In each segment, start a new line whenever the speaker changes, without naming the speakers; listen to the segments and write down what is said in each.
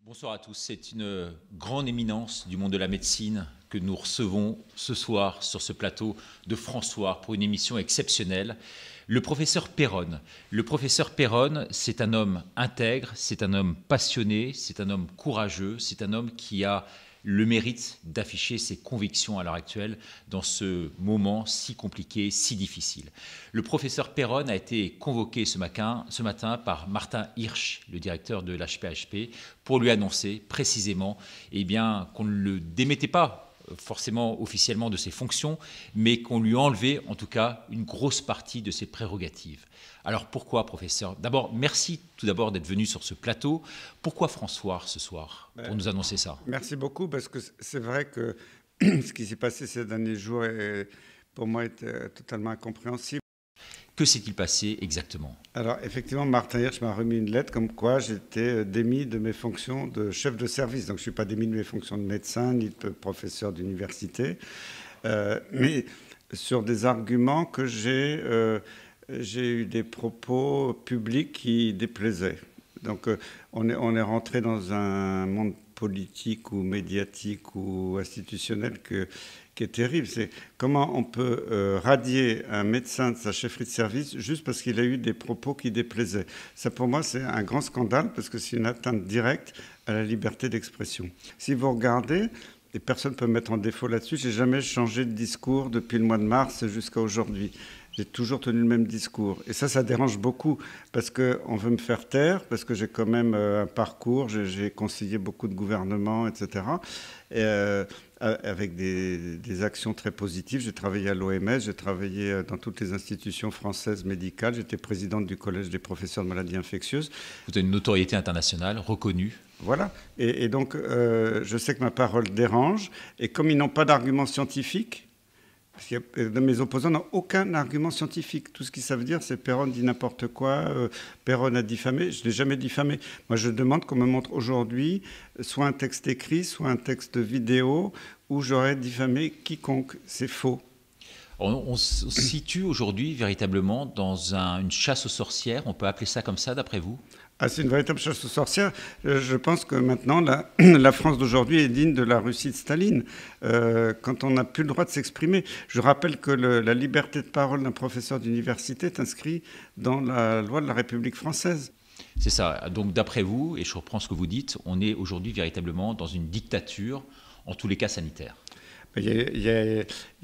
Bonsoir à tous. C'est une grande éminence du monde de la médecine que nous recevons ce soir sur ce plateau de François pour une émission exceptionnelle. Le professeur Péronne. Le professeur Péronne, c'est un homme intègre, c'est un homme passionné, c'est un homme courageux, c'est un homme qui a le mérite d'afficher ses convictions à l'heure actuelle dans ce moment si compliqué, si difficile. Le professeur Péronne a été convoqué ce matin par Martin Hirsch, le directeur de l'HPHP, pour lui annoncer précisément qu'on ne le démettait pas forcément officiellement de ses fonctions, mais qu'on lui enlevait en tout cas une grosse partie de ses prérogatives. Alors pourquoi, professeur? D'abord, merci tout d'abord d'être venu sur ce plateau. Pourquoi François ce soir pour nous annoncer ça?
Merci beaucoup, parce que c'est vrai que ce qui s'est passé ces derniers jours pour moi est totalement incompréhensible.
Que s'est-il passé exactement?
Alors effectivement, Martin Hirsch m'a remis une lettre comme quoi j'étais démis de mes fonctions de chef de service. Donc je ne suis pas démis de mes fonctions de médecin ni de professeur d'université, mais sur des arguments que j'ai eu des propos publics qui déplaisaient. Donc on est rentré dans un monde politique ou médiatique ou institutionnel qui est terrible. C'est comment on peut radier un médecin de sa chefferie de service juste parce qu'il a eu des propos qui déplaisaient. Ça, pour moi, c'est un grand scandale, parce que c'est une atteinte directe à la liberté d'expression. Si vous regardez, et personne ne peut me mettre en défaut là-dessus, j'ai jamais changé de discours depuis le mois de mars jusqu'à aujourd'hui. J'ai toujours tenu le même discours. Et ça dérange beaucoup, parce qu'on veut me faire taire, parce que j'ai quand même un parcours, j'ai conseillé beaucoup de gouvernements, etc. Avec des actions très positives. J'ai travaillé à l'OMS, j'ai travaillé dans toutes les institutions françaises médicales. J'étais présidente du Collège des professeurs de maladies infectieuses.
Vous avez une notoriété internationale reconnue.
Voilà. Et donc, je sais que ma parole dérange. Et comme ils n'ont pas d'argument scientifique, parce que mes opposants n'ont aucun argument scientifique. Tout ce qu'ils savent dire, c'est Péronne dit n'importe quoi, Péronne a diffamé. Je n'ai jamais diffamé. Moi, je demande qu'on me montre aujourd'hui soit un texte écrit, soit un texte vidéo où j'aurais diffamé quiconque. C'est faux.
On se situe aujourd'hui véritablement dans une chasse aux sorcières. On peut appeler ça comme ça, d'après vous?
Ah, c'est une véritable chasse aux sorcières. Je pense que maintenant, la France d'aujourd'hui est digne de la Russie de Staline, quand on n'a plus le droit de s'exprimer. Je rappelle que la liberté de parole d'un professeur d'université est inscrite dans la loi de la République française.
C'est ça. Donc d'après vous, et je reprends ce que vous dites, on est aujourd'hui véritablement dans une dictature, en tous les cas sanitaire.
Il y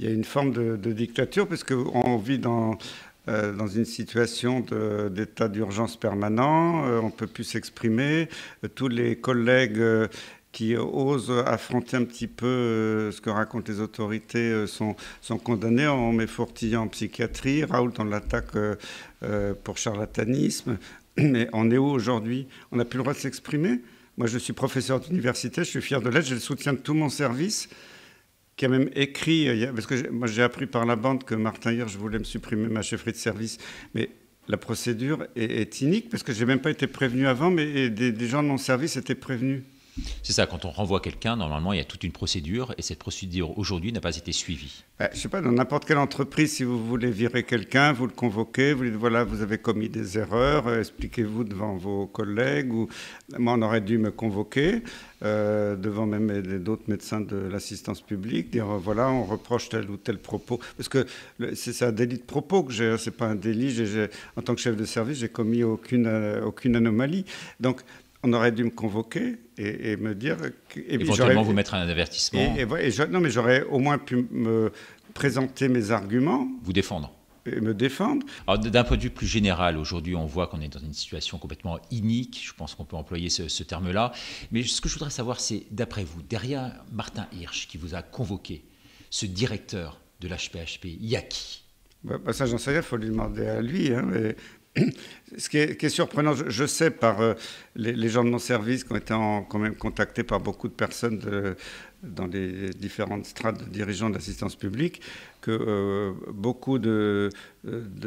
a une forme de dictature, parce qu'on vit dans une situation d'état d'urgence permanent, on ne peut plus s'exprimer. Tous les collègues qui osent affronter un petit peu ce que racontent les autorités sont condamnés. On met Fourtillant en psychiatrie, Raoult on l'attaque pour charlatanisme. Mais on est où aujourd'hui? On n'a plus le droit de s'exprimer. Moi, je suis professeur d'université, je suis fier de l'être, j'ai le soutien de tout mon service, qui a même écrit, parce que moi j'ai appris par la bande que Martin Hirsch voulait me supprimer ma chefferie de service, mais la procédure est inique, parce que je n'ai même pas été prévenu avant, mais des gens de mon service étaient prévenus.
C'est ça, quand on renvoie quelqu'un, normalement, il y a toute une procédure, et cette procédure, aujourd'hui, n'a pas été suivie.
Je ne sais pas, dans n'importe quelle entreprise, si vous voulez virer quelqu'un, vous le convoquez, vous lui dites, voilà, vous avez commis des erreurs, expliquez-vous devant vos collègues, ou moi, on aurait dû me convoquer, devant même d'autres médecins de l'assistance publique, dire, voilà, on reproche tel ou tel propos, parce que c'est un délit de propos que j'ai, c'est pas un délit, en tant que chef de service, j'ai commis aucune anomalie. Donc, on aurait dû me convoquer et me dire...
Éventuellement vous mettre un avertissement.
Non, mais j'aurais au moins pu me présenter mes arguments.
Vous défendre.
Et me défendre.
Alors, d'un point de vue plus général, aujourd'hui, on voit qu'on est dans une situation complètement inique. Je pense qu'on peut employer ce terme-là. Mais ce que je voudrais savoir, c'est, d'après vous, derrière Martin Hirsch, qui vous a convoqué, ce directeur de l'HPHP, il y a qui?
Ça, j'en sais rien, il faut lui demander à lui. Hein, mais... Ce qui est surprenant, je sais par les gens de mon service qui ont été quand même contactés par beaucoup de personnes dans les différentes strates de dirigeants de l'assistance publique, que beaucoup de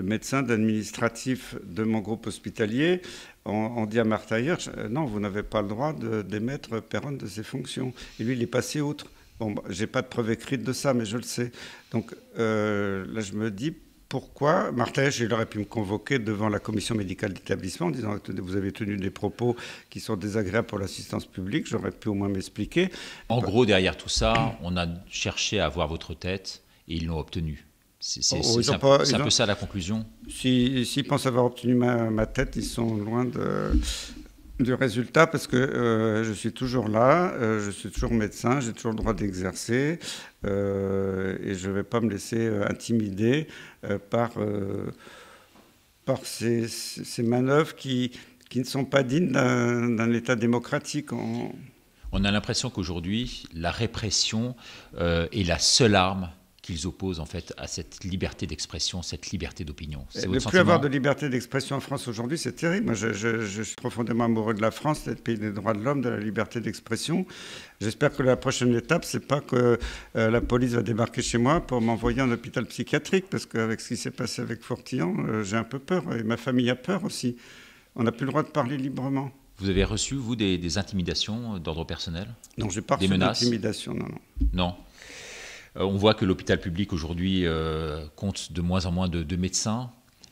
médecins, d'administratifs de mon groupe hospitalier ont dit à Martin Hirsch, non, vous n'avez pas le droit de démettre Péronne de ses fonctions. Et lui, il est passé outre. Bon, j'ai pas de preuve écrite de ça, mais je le sais. Donc là, je me dis, pourquoi Martin Hirsch, il aurait pu me convoquer devant la commission médicale d'établissement en disant que vous avez tenu des propos qui sont désagréables pour l'assistance publique, j'aurais pu au moins m'expliquer.
En gros, derrière tout ça, on a cherché à avoir votre tête et ils l'ont obtenu. C'est un peu ça la conclusion.
S'ils pensent avoir obtenu ma tête, ils sont loin du résultat parce que je suis toujours là, je suis toujours médecin, j'ai toujours le droit d'exercer et je ne vais pas me laisser intimider par ces manœuvres qui ne sont pas dignes d'un État démocratique.
On a l'impression qu'aujourd'hui, la répression est la seule arme qu'ils opposent en fait à cette liberté d'expression, cette liberté d'opinion.
Ne plus avoir de liberté d'expression en France aujourd'hui, c'est terrible. Moi, je suis profondément amoureux de la France, du pays des droits de l'homme, de la liberté d'expression. J'espère que la prochaine étape, c'est pas que la police va débarquer chez moi pour m'envoyer en hôpital psychiatrique, parce qu'avec ce qui s'est passé avec Fortillon, j'ai un peu peur, et ma famille a peur aussi. On n'a plus le droit de parler librement.
Vous avez reçu, vous, des intimidations d'ordre personnel?
Non, je n'ai pas reçu d'intimidation, non.
Non. On voit que l'hôpital public aujourd'hui compte de moins en moins de médecins,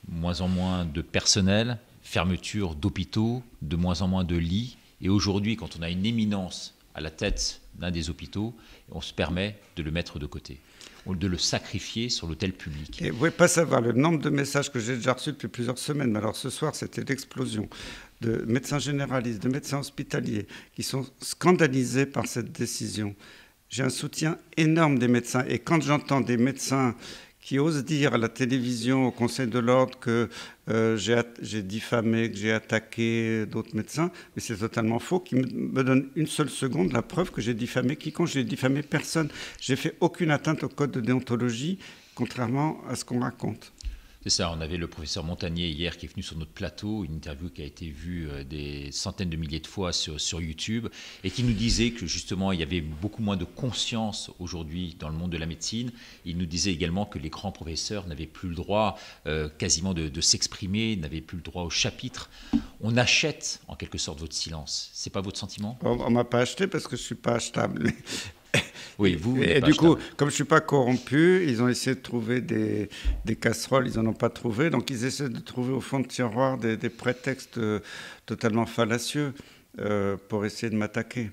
moins en moins de personnel, fermeture d'hôpitaux, de moins en moins de lits. Et aujourd'hui, quand on a une éminence à la tête d'un des hôpitaux, on se permet de le mettre de côté, de le sacrifier sur l'autel public.
Et vous ne pouvez pas savoir le nombre de messages que j'ai déjà reçus depuis plusieurs semaines. Mais alors ce soir, c'était l'explosion de médecins généralistes, de médecins hospitaliers qui sont scandalisés par cette décision. J'ai un soutien énorme des médecins. Et quand j'entends des médecins qui osent dire à la télévision, au Conseil de l'Ordre, que j'ai diffamé, que j'ai attaqué d'autres médecins, mais c'est totalement faux, qui me donnent une seule seconde la preuve que j'ai diffamé quiconque. Je n'ai diffamé personne. J'ai fait aucune atteinte au code de déontologie, contrairement à ce qu'on raconte.
C'est ça, on avait le professeur Montagnier hier qui est venu sur notre plateau, une interview qui a été vue des centaines de milliers de fois sur YouTube, et qui nous disait que justement il y avait beaucoup moins de conscience aujourd'hui dans le monde de la médecine. Il nous disait également que les grands professeurs n'avaient plus le droit quasiment de s'exprimer, n'avaient plus le droit au chapitre. On achète en quelque sorte votre silence. C'est pas votre sentiment?
On m'a pas acheté parce que je suis pas achetable.
Oui, vous.
Et du coup, comme je ne suis pas corrompu, ils ont essayé de trouver des casseroles, ils n'en ont pas trouvé. Donc, ils essaient de trouver au fond de tiroir des prétextes totalement fallacieux pour essayer de m'attaquer.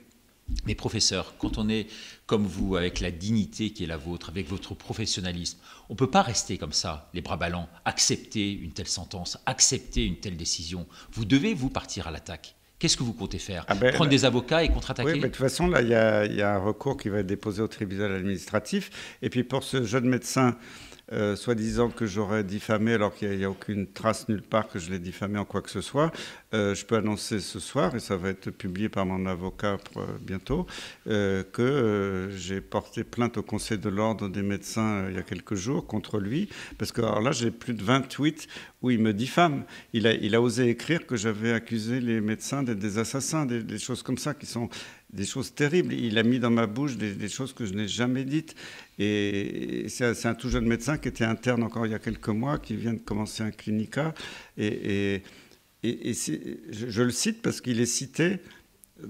Mais professeur, quand on est comme vous, avec la dignité qui est la vôtre, avec votre professionnalisme, on ne peut pas rester comme ça, les bras ballants, accepter une telle sentence, accepter une telle décision. Vous devez, vous, partir à l'attaque. Qu'est-ce que vous comptez faire? Prendre des avocats et contre-attaquer?
Oui, mais de toute façon, là, il y a un recours qui va être déposé au tribunal administratif. Et puis pour ce jeune médecin, soi-disant que j'aurais diffamé, alors qu'il n'y a aucune trace nulle part que je l'ai diffamé en quoi que ce soit, je peux annoncer ce soir, et ça va être publié par mon avocat bientôt, que j'ai porté plainte au Conseil de l'Ordre des médecins il y a quelques jours contre lui, parce que alors là, j'ai plus de 20 tweets où il me diffame. Il a osé écrire que j'avais accusé les médecins d'être des assassins, des choses comme ça qui sont des choses terribles. Il a mis dans ma bouche des choses que je n'ai jamais dites. Et c'est un tout jeune médecin qui était interne encore il y a quelques mois, qui vient de commencer un clinica. Et je le cite parce qu'il est cité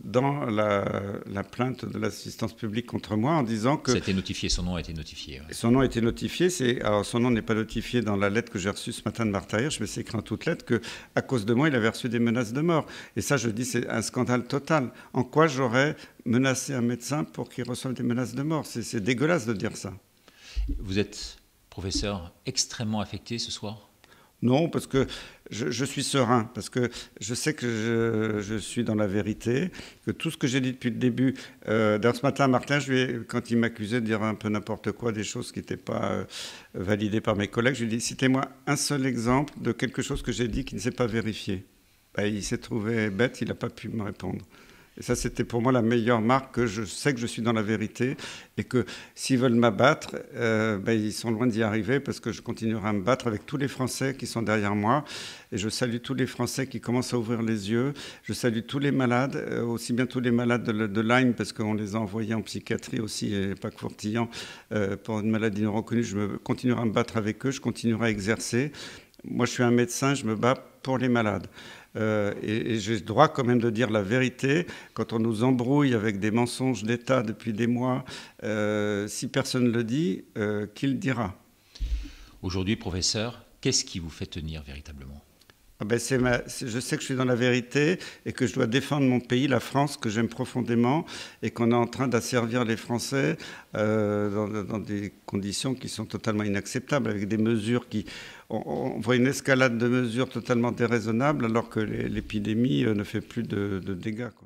dans la plainte de l'assistance publique contre moi en disant que...
Ça a été notifié, son nom a été notifié. Ouais.
Son nom a été notifié. Alors son nom n'est pas notifié dans la lettre que j'ai reçue ce matin de Martin Hirsch, mais c'est écrit en toutes lettres qu'à cause de moi, il avait reçu des menaces de mort. Et ça, je dis, c'est un scandale total. En quoi j'aurais menacé un médecin pour qu'il reçoive des menaces de mort? C'est dégueulasse de dire ça.
Vous êtes, professeur, extrêmement affecté ce soir?
Non, parce que je suis serein, parce que je sais que je suis dans la vérité, que tout ce que j'ai dit depuis le début... D'ailleurs, ce matin, Martin, quand il m'accusait de dire un peu n'importe quoi, des choses qui n'étaient pas validées par mes collègues, je lui ai dit, citez-moi un seul exemple de quelque chose que j'ai dit qui ne s'est pas vérifié. Ben, il s'est trouvé bête, il n'a pas pu me répondre. Et ça, c'était pour moi la meilleure marque que je sais que je suis dans la vérité et que s'ils veulent m'abattre, ils sont loin d'y arriver parce que je continuerai à me battre avec tous les Français qui sont derrière moi. Et je salue tous les Français qui commencent à ouvrir les yeux. Je salue tous les malades, aussi bien tous les malades de Lyme parce qu'on les a envoyés en psychiatrie aussi, et pas que Fortillon, pour une maladie non reconnue. Je continuerai à me battre avec eux, je continuerai à exercer. Moi, je suis un médecin, je me bats pour les malades. Et j'ai le droit quand même de dire la vérité. Quand on nous embrouille avec des mensonges d'État depuis des mois, si personne ne le dit, qui le dira?
Aujourd'hui, professeur, qu'est-ce qui vous fait tenir véritablement?
Ah ben je sais que je suis dans la vérité et que je dois défendre mon pays, la France, que j'aime profondément, et qu'on est en train d'asservir les Français dans des conditions qui sont totalement inacceptables, avec des mesures qui... On voit une escalade de mesures totalement déraisonnables alors que l'épidémie ne fait plus de dégâts, quoi.